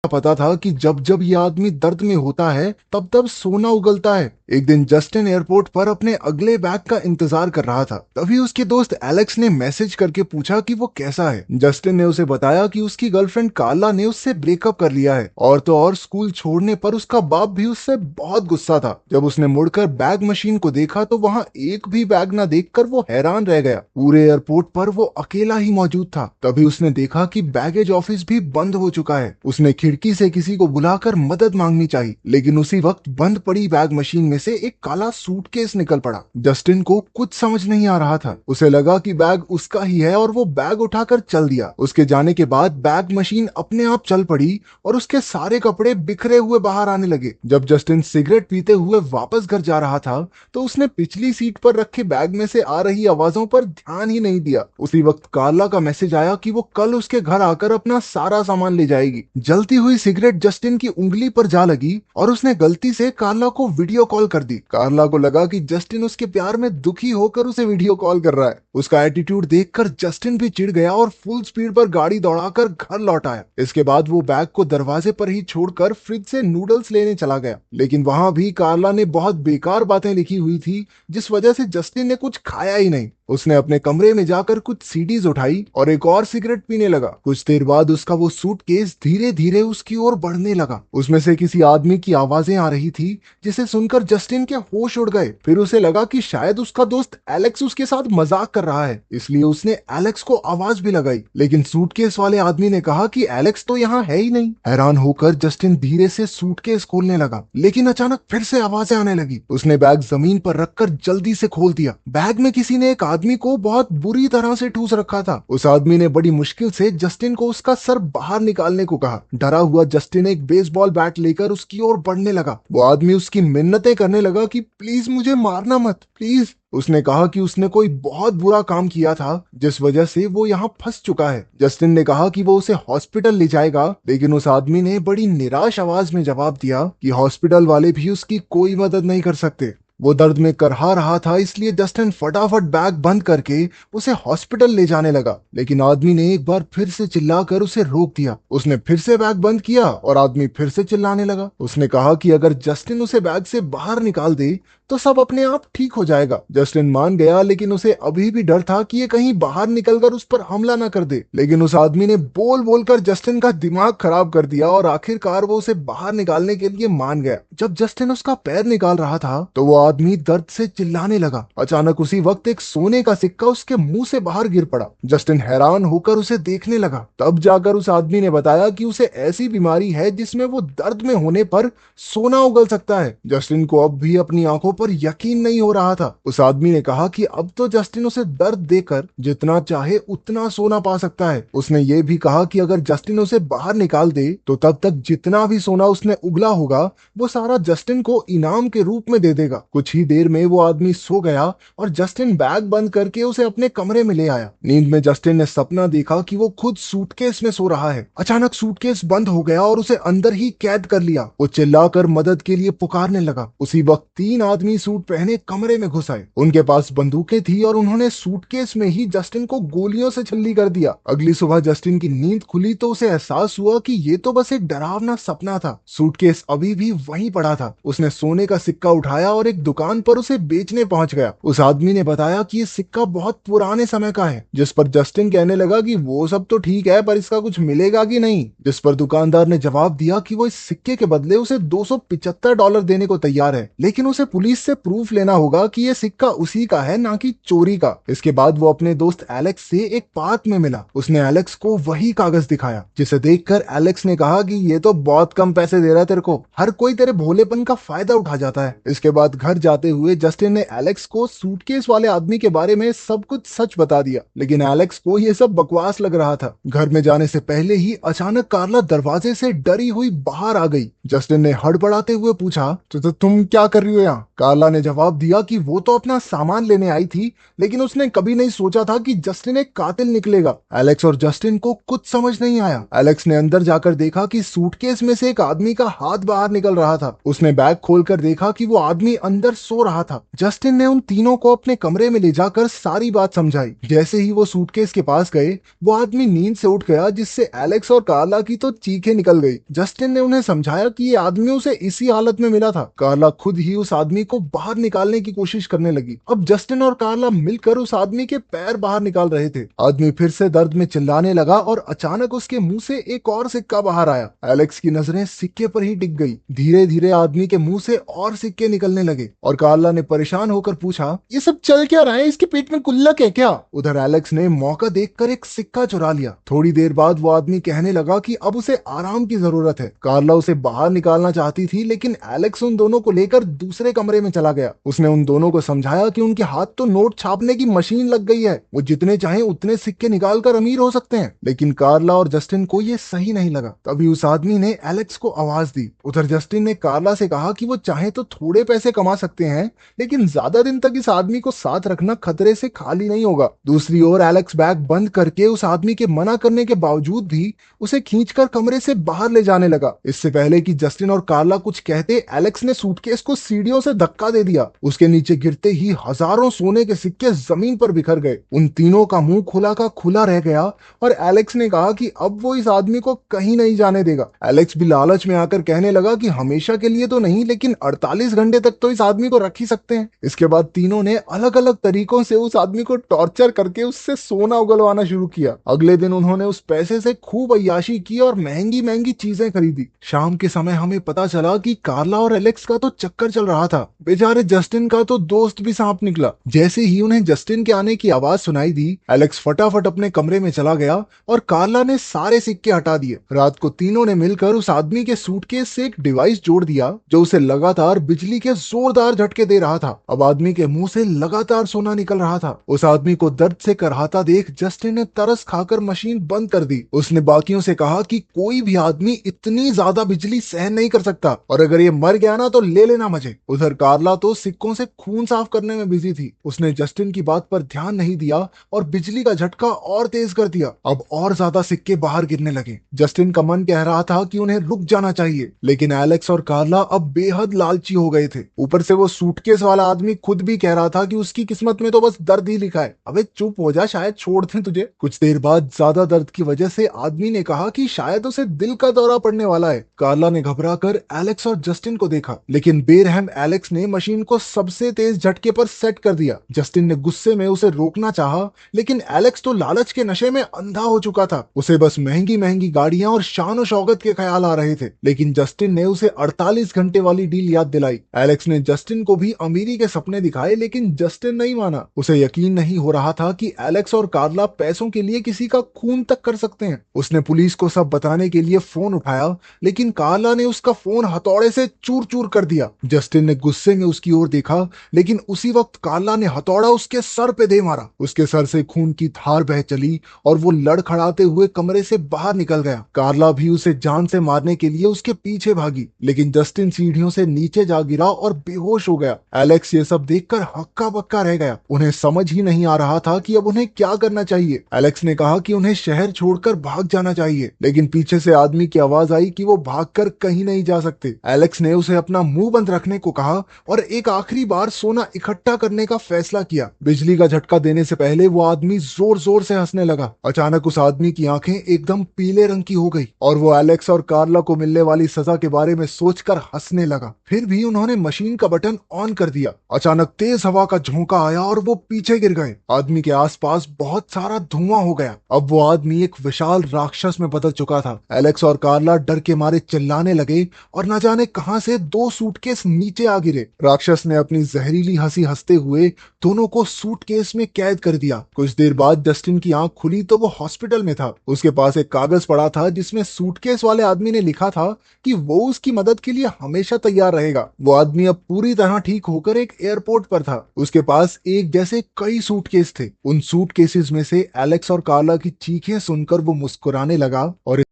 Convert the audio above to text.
पता था कि जब जब ये आदमी दर्द में होता है तब तब सोना उगलता है। एक दिन जस्टिन एयरपोर्ट पर अपने अगले बैग का इंतजार कर रहा था। तभी उसके दोस्त एलेक्स ने मैसेज करके पूछा कि वो कैसा है। जस्टिन ने उसे बताया कि उसकी गर्लफ्रेंड कार्ला ने उससे ब्रेकअप कर लिया है, और तो और स्कूल छोड़ने पर उसका बाप भी उससे बहुत गुस्सा था। जब उसने मुड़कर बैग मशीन को देखा तो वहां एक भी बैग न देखकर वो हैरान रह गया। पूरे एयरपोर्ट पर वो अकेला ही मौजूद था। तभी उसने देखा कि बैगेज ऑफिस भी बंद हो चुका है। उसने खिड़की से किसी को बुलाकर मदद मांगनी चाहिए, लेकिन उसी वक्त बंद पड़ी बैग मशीन में से एक काला सूटकेस निकल पड़ा। जस्टिन को कुछ समझ नहीं आ रहा था। उसे लगा कि बैग उसका ही है और वो बैग उठाकर चल दिया। उसके जाने के बाद बैग मशीन अपने आप चल पड़ी और उसके सारे कपड़े बिखरे हुए बाहर आने लगे। जब जस्टिन सिगरेट पीते हुए वापस घर जा रहा था तो उसने पिछली सीट पर रखे बैग में से आ रही आवाजों पर ध्यान ही नहीं दिया। उसी वक्त कार्ला का मैसेज आया कि वो कल उसके घर आकर अपना सारा सामान ले जाएगी। जलती हुई सिगरेट जस्टिन की उंगली पर जा लगी और उसने गलती से कार्ला को वीडियो कॉल कर दी। कार्ला को लगा कि जस्टिन उसके प्यार में दुखी होकर उसे वीडियो कॉल कर रहा है। उसका एटीट्यूड देखकर जस्टिन भी चिढ़ गया और फुल स्पीड पर गाड़ी दौड़ाकर घर लौट आया। इसके बाद वो बैग को दरवाजे पर ही छोड़कर फ्रिज से नूडल्स लेने चला गया, लेकिन वहां भी कार्ला ने बहुत बेकार बातें लिखी हुई थी, जिस वजह से जस्टिन ने कुछ खाया ही नहीं। उसने अपने कमरे में जाकर कुछ सीडीज उठाई और एक और सिगरेट पीने लगा। कुछ देर बाद उसका वो सूटकेस धीरे धीरे उसकी ओर बढ़ने लगा। उसमें से किसी आदमी की आवाजें आ रही थी, जिसे सुनकर जस्टिन के होश उड़ गए। फिर उसे लगा कि शायद उसका दोस्त एलेक्स उसके साथ मजाक कर रहा है, इसलिए उसने एलेक्स को आवाज भी लगाई। लेकिन सूटकेस वाले आदमी ने कहा कि एलेक्स तो यहाँ है ही नहीं। हैरान होकर जस्टिन धीरे से सूटकेस खोलने लगा, लेकिन अचानक फिर से आवाजें आने लगी। उसने बैग जमीन पर रखकर जल्दी से खोल दिया। बैग में किसी ने एक आदमी को बहुत बुरी तरह से ठूस रखा था। उस आदमी ने बड़ी मुश्किल से जस्टिन को उसका सर बाहर निकालने को कहा। डरा हुआ जस्टिन एक बेसबॉल बैट लेकर उसकी ओर बढ़ने लगा। वो आदमी उसकी मिन्नतें करने लगा कि प्लीज मुझे मारना मत, प्लीज। उसने कहा कि उसने कोई बहुत बुरा काम किया था, जिस वजह से वो यहाँ फंस चुका है। जस्टिन ने कहा कि वो उसे हॉस्पिटल ले जाएगा, लेकिन उस आदमी ने बड़ी निराश आवाज में जवाब दिया कि हॉस्पिटल वाले भी उसकी कोई मदद नहीं कर सकते। वो दर्द में करहा रहा था, इसलिए जस्टिन फटाफट बैग बंद करके उसे हॉस्पिटल ले जाने लगा। लेकिन आदमी ने एक बार फिर से चिल्लाकर उसे रोक दिया। उसने फिर से बैग बंद किया और आदमी फिर से चिल्लाने लगा। उसने कहा कि अगर जस्टिन उसे बैग से बाहर निकाल दे तो सब अपने आप ठीक हो जाएगा। जस्टिन मान गया, लेकिन उसे अभी भी डर था कि ये कहीं बाहर निकलकर उस पर हमला ना कर दे। लेकिन उस आदमी ने बोल बोलकर जस्टिन का दिमाग खराब कर दिया और आखिरकार वो उसे बाहर निकालने के लिए मान गया। जब जस्टिन उसका पैर निकाल रहा था तो वो आदमी दर्द से चिल्लाने लगा। अचानक उसी वक्त एक सोने का सिक्का उसके मुंह से बाहर गिर पड़ा। जस्टिन हैरान होकर उसे देखने लगा। तब जाकर उस आदमी ने बताया कि उसे ऐसी बीमारी है जिसमें वो दर्द में होने पर सोना उगल सकता है। जस्टिन को अब भी अपनी आंखों पर यकीन नहीं हो रहा था। उस आदमी ने कहा कि अब तो जस्टिन उसे दर्द देकर जितना चाहे उतना सोना पा सकता है। उसने ये भी कहा कि अगर जस्टिन उसे बाहर निकाल दे तो तब तक जितना भी सोना उसने उगला होगा वो सारा जस्टिन को इनाम के रूप में दे देगा। कुछ ही देर में वो आदमी सो गया और जस्टिन बैग बंद करके उसे अपने कमरे में ले आया। नींद में जस्टिन ने सपना देखा कि वो खुद सूटकेस में सो रहा है। अचानक सूटकेस बंद हो गया और उसे अंदर ही कैद कर लिया। वो चिल्लाकर मदद के लिए पुकारने लगा। उसी वक्त तीन आदमी सूट पहने कमरे में घुस आए। उनके पास बंदूकें थी और उन्होंने सूटकेस में ही जस्टिन को गोलियों से छल्ली कर दिया। अगली सुबह जस्टिन की नींद खुली तो उसे एहसास हुआ कि ये तो बस एक डरावना सपना था। सूटकेस अभी भी वहीं पड़ा था। उसने सोने का सिक्का उठाया और एक दुकान पर उसे बेचने पहुंच गया। उस आदमी ने बताया कि ये सिक्का बहुत पुराने समय का है, जिस पर जस्टिन कहने लगा कि वो सब तो ठीक है, पर इसका कुछ मिलेगा कि नहीं। जिस पर दुकानदार ने जवाब दिया कि वो इस सिक्के के बदले उसे $275 देने को तैयार है, लेकिन उसे पुलिस से प्रूफ लेना होगा कि ये सिक्का उसी का है, ना कि चोरी का। इसके बाद वो अपने दोस्त एलेक्स से एक पार्क में मिला। उसने एलेक्स को वही कागज दिखाया, जिसे देखकर एलेक्स ने कहा कि ये तो बहुत कम पैसे दे रहा है तेरे को, हर कोई तेरे भोलेपन का फायदा उठा जाता है। इसके बाद घर जाते हुए जस्टिन ने एलेक्स को सूटकेस वाले आदमी के बारे में सब कुछ सच बता दिया, लेकिन एलेक्स को ये सब बकवास लग रहा था। घर में जाने से पहले ही अचानक कार्ला दरवाजे से डरी हुई बाहर आ गई। जस्टिन ने हड़बड़ाते हुए पूछा, तो तुम क्या कर रही हो यहाँ? कार्ला ने जवाब दिया कि वो तो अपना सामान लेने आई थी, लेकिन उसने कभी नहीं सोचा था कि जस्टिन एक कातिल निकलेगा। एलेक्स और जस्टिन को कुछ समझ नहीं आया। एलेक्स ने अंदर जाकर देखा कि सूटकेस में से एक आदमी का हाथ बाहर निकल रहा था। उसने बैग खोलकर देखा कि वो आदमी अंदर सो रहा था। जस्टिन ने उन तीनों को अपने कमरे में ले जाकर सारी बात समझाई। जैसे ही वो सूटकेस के पास गए, वो आदमी नींद से उठ गया, जिससे एलेक्स और कार्ला की तो चीखें निकल गई। जस्टिन ने उन्हें समझाया कि ये आदमी उसे इसी हालत में मिला था। कार्ला खुद ही उस आदमी को बाहर निकालने की कोशिश करने लगी। अब जस्टिन और कार्ला मिलकर उस आदमी के पैर बाहर निकाल रहे थे। आदमी फिर से दर्द में चिल्लाने लगा और अचानक उसके मुंह से एक और सिक्का बाहर आया। एलेक्स की नजरें सिक्के पर ही टिक गई। धीरे धीरे आदमी के मुंह से और सिक्के निकलने लगे और कार्ला ने परेशान होकर पूछा, ये सब चल क्या रहा है? इसके पेट में गुल्लक है क्या? उधर एलेक्स ने मौका देखकर एक सिक्का चुरा लिया। थोड़ी देर बाद वो आदमी कहने लगा कि अब उसे आराम की जरूरत है। कार्ला उसे बाहर निकालना चाहती थी, लेकिन एलेक्स उन दोनों को लेकर दूसरे कमरे में चला गया। उसने उन दोनों को समझाया कि उनके हाथ तो नोट छापने की मशीन लग गई है, वो जितने चाहें उतने सिक्के निकाल कर अमीर हो सकते हैं। लेकिन कार्ला और जस्टिन को ये सही नहीं लगा। तभी उस आदमी ने एलेक्स को आवाज दी। उधर जस्टिन ने कार्ला से कहा कि वो चाहे तो थोड़े पैसे कमा सकते हैं, लेकिन ज्यादा दिन तक इस आदमी को साथ रखना खतरे से खाली नहीं होगा। दूसरी ओर एलेक्स बैग बंद करके उस आदमी के मना करने के बावजूद भी उसे खींचकर कमरे से बाहर ले जाने लगा। इससे पहले कि जस्टिन और कार्ला कुछ कहते, एलेक्स ने सूटकेस को सीढ़ियों से धक्का दे दिया। उसके नीचे गिरते ही हजारों सोने के सिक्के जमीन पर बिखर गए। उन तीनों का मुंह खुला का खुला रह गया और एलेक्स ने कहा कि अब वो इस आदमी को कहीं नहीं जाने देगा। एलेक्स भी लालच में आकर कहने लगा कि हमेशा के लिए तो नहीं, लेकिन 48 घंटे तक तो इस आदमी को रख ही सकते हैं। इसके बाद तीनों ने अलग अलग तरीकों से उस आदमी को टॉर्चर करके उससे सोना उगलवाना शुरू किया। अगले दिन उन्होंने उस पैसे से खूब अय्याशी की और महंगी महंगी चीजें खरीदी। शाम के समय हमें पता चला कि कार्ला और एलेक्स का तो चक्कर चल रहा था। बेचारे जस्टिन का तो दोस्त भी सांप निकला। जैसे ही उन्हें जस्टिन के आने की आवाज सुनाई दी, एलेक्स फटाफट अपने कमरे में चला गया और कार्ला ने सारे सिक्के हटा दिए। रात को तीनों ने मिलकर उस आदमी के सूटकेस से एक डिवाइस जोड़ दिया जो उसे लगातार बिजली के जोरदार झटके दे रहा था। अब आदमी के मुंह से लगातार सोना निकल रहा था। उस आदमी को दर्द से करहाता देख जस्टिन ने तरस खाकर मशीन बंद कर दी। उसने बाकियों से कहा कि कोई भी आदमी इतनी ज्यादा बिजली सहन नहीं कर सकता, और अगर ये मर गया ना तो ले लेना मुझे। उधर कार्ला तो सिक्कों से खून साफ करने में बिजी थी। उसने जस्टिन की बात पर ध्यान नहीं दिया और बिजली का झटका और तेज कर दिया। अब और ज्यादा सिक्के बाहर गिरने लगे। जस्टिन का मन कह रहा था कि उन्हें रुक जाना चाहिए, लेकिन एलेक्स और कार्ला अब बेहद लालची हो गए थे। ऊपर से वो सूटकेस वाला आदमी खुद भी कह रहा था कि उसकी किस्मत में तो बस दर्द ही लिखा है। अबे चुप हो जा, शायद छोड़ दें तुझे। कुछ देर बाद ज्यादा दर्द की वजह से आदमी ने कहा कि शायद उसे दिल का दौरा पड़ने वाला है। कार्ला ने घबरा कर एलेक्स और जस्टिन को देखा, लेकिन बेरहम एलेक्स ने मशीन को सबसे तेज झटके पर सेट कर दिया। जस्टिन ने गुस्से में उसे रोकना चाहा, लेकिन एलेक्स तो लालच के नशे में अंधा हो चुका था। उसे बस महंगी महंगी गाड़ियां और शान और शौकत के ख्याल आ रहे थे। लेकिन जस्टिन ने उसे 48 घंटे वाली डील याद दिलाई। एलेक्स ने जस्टिन को भी अमीरी के सपने दिखाए, लेकिन जस्टिन नहीं माना। उसे यकीन नहीं हो रहा था कि एलेक्स और कार्ला पैसों के लिए किसी का खून तक कर सकते हैं। उसने पुलिस को सब बताने के लिए फोन उठाया, लेकिन कार्ला ने उसका फोन हथौड़े से चूर चूर कर दिया। जस्टिन ने गुस्से में उसकी ओर देखा, लेकिन उसी वक्त कार्ला ने हथौड़ा उसके सर पे दे मारा। उसके सर से खून की धार बह चली और वो लड़खड़ाते हुए कमरे से बाहर निकल गया। कार्ला भी उसे जान से मारने के लिए उसके पीछे भागी, लेकिन जस्टिन सीढ़ियों से नीचे जा गिरा और बेहोश हो गया। एलेक्स ये सब देखकर हक्का बक्का रह गया। उन्हें समझ ही नहीं आ रहा था कि अब उन्हें क्या करना चाहिए। एलेक्स ने कहा कि उन्हें शहर छोड़कर भाग जाना चाहिए, लेकिन पीछे से आदमी की आवाज आई कि वो भागकर कहीं नहीं जा सकते। एलेक्स ने उसे अपना मुंह बंद रखने को कहा और एक आखिरी बार सोना इकट्ठा करने का फैसला किया। बिजली का झटका देने से पहले वो आदमी जोर जोर से हंसने लगा। अचानक उस आदमी की आंखें एकदम पीले रंग की हो गई और वो एलेक्स और कार्ला को मिलने वाली सजा के बारे में सोचकर हंसने लगा। फिर भी उन्होंने मशीन का बटन ऑन कर दिया। अचानक तेज हवा का झोंका आया और वो पीछे गिर गए। आदमी के आसपास बहुत सारा धुआं हो गया। अब वो आदमी एक विशाल राक्षस में बदल चुका था। एलेक्स और कार्ला डर के मारे चिल्लाने लगे और न जाने कहां से 2 सूटकेस नीचे आ गिरे। राक्षस ने अपनी जहरीली हंसी हंसते हुए दोनों को सूटकेस में कैद कर दिया। कुछ देर बाद जस्टिन की आंख खुली तो वो हॉस्पिटल में था। उसके पास एक कागज पड़ा था जिसमें सूटकेस वाले आदमी ने लिखा था कि वो उसकी मदद के लिए हमेशा तैयार रहेगा। वो आदमी अब पूरी तरह ठीक होकर एक एयरपोर्ट पर था। उसके पास एक जैसे कई सूटकेस थे। उन सूटकेसेस में से एलेक्स और कार्ला की चीखें सुनकर वो मुस्कुराने लगा और